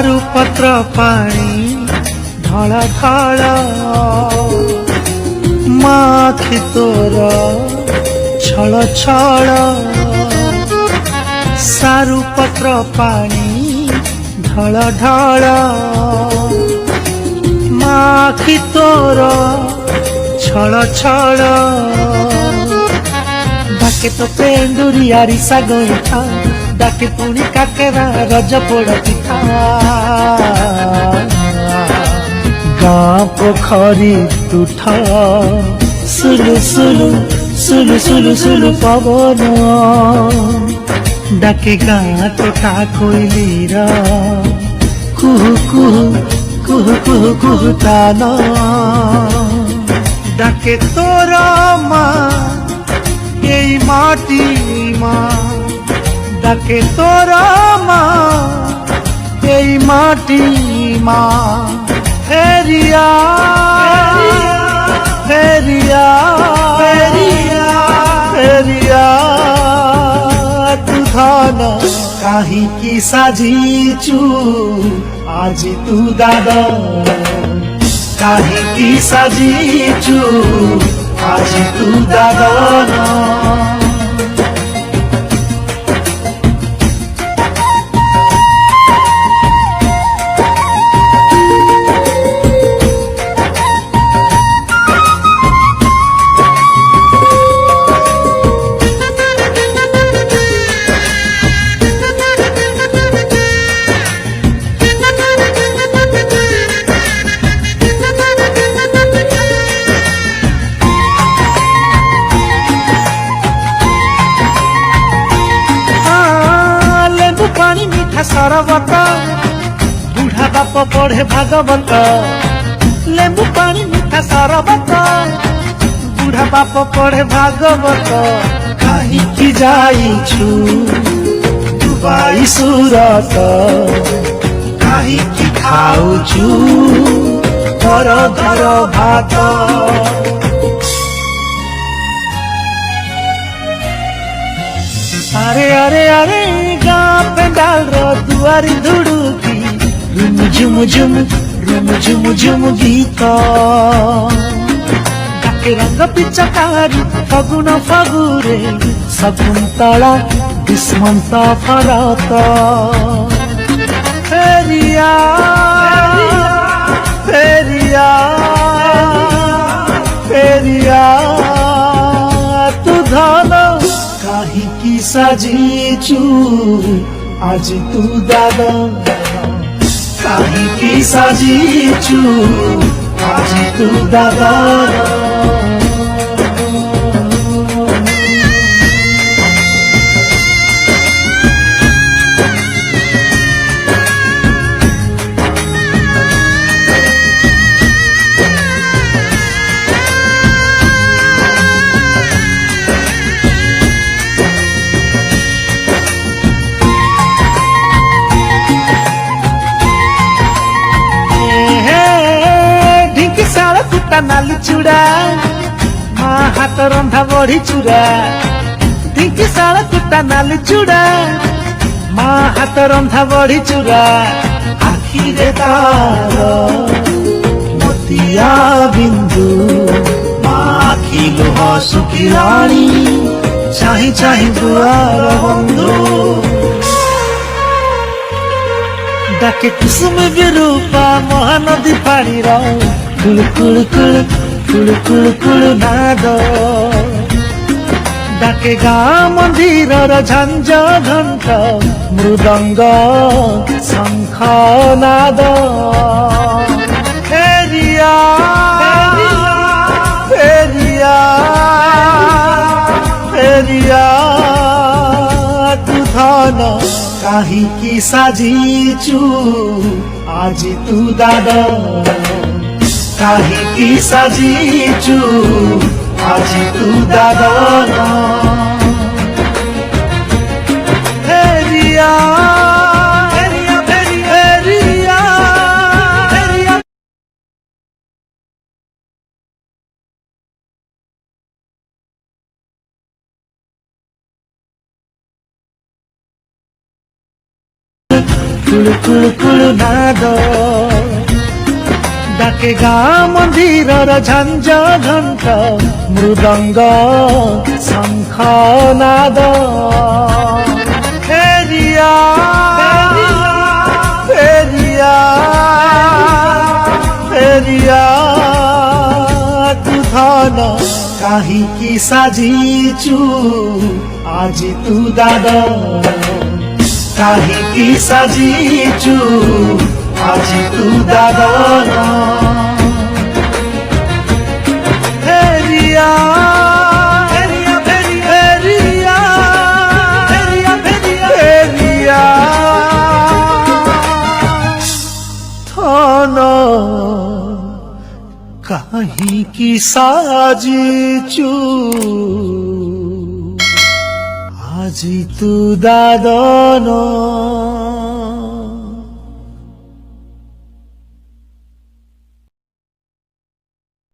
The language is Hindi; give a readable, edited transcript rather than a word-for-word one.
सारू पत्र पानी ढल ढल माखि तोर छल छल सारू पत्र पानी ढल ढल माखि तोर छल छल डाके तो पेंडुरिया रिसा गईठा डाके पुणी काकेरा रज पोड़ पिठा गाँ पोखरी तुठा सुलु सुलु सुलु सुलु सुलु पवन डाके गाँ तोटा कोइलीरा कुहु कुहु कुहु कुहु कुहु तान डाके तोरा माँ এই মাটি মা ডাকে তোরা মা এই মাটি মা ফেরিয়া ফেরিয়া ফেরিয়া ফেরিয়া তু ধন কাহিকি সাজিছু আজি তু দাদা কাহিকি সাজিছু आज तू दादा सरबत बुढ़ा बाप पढ़े भागवत लेंबू पानी मीठा सरबत बुढ़ा बाप पढ़े भागवत कहीं जाइछु दुबई सूरत कहीं खाऊछु घर घर भात अरे अरे अरे गाँ पेंडाल रो दुआरी धुड़ुकी रुम झुम झुम गीत डाके रंग पिचकारी फगुन फगुरे शकुन्तला दुष्मंत फरत फेरिया फेरिया फेरिया तू धन काहिकी साजिछु आज तू दादा काहिकी साजिछु आज तू दादा नाली चूड़ा माँ हाथ रंधा बड़ी चूड़ा ढिंकी साला कुत्ता नाली चूड़ा माँ हाथ रंधा बड़ी चूड़ा आखिरे तार मोतिया बिंदु माँ आखि लुह सुखिलाणी चाही चाही दुआर बंधु डाके कुसुम विरूपा महानदी पानी रो कुल कुल कुल कुल कुल कुल नाद डाके गाँ मंदिर झंझ घंट मृदंग शंख नाद फेरिया फेरिया फेरिया तू धन काहिकी साजिछु आज तू दादा काहिकी साजिछु आज तू दादा फेरिया फेरिया फेरिया फेरिया কুলু কুলু কুলু নাদ ডাকে গাঁ মন্দিরর ঝঞ্ঝ ঘণ্ট মৃদঙ্গ শঙ্খ নাদ ফেরিয়া ফেরিয়া ফেরিয়া তু ধন কাহিকি সাজিছু আজি তু দাদ কাহিকি সাজিছু আজি তু দাদন ফেরিয়া ফেরিয়া ফেরিয়া ফেরিয়া ফেরিয়া ধন কাহিকি সাজিছু আজি তু দাদন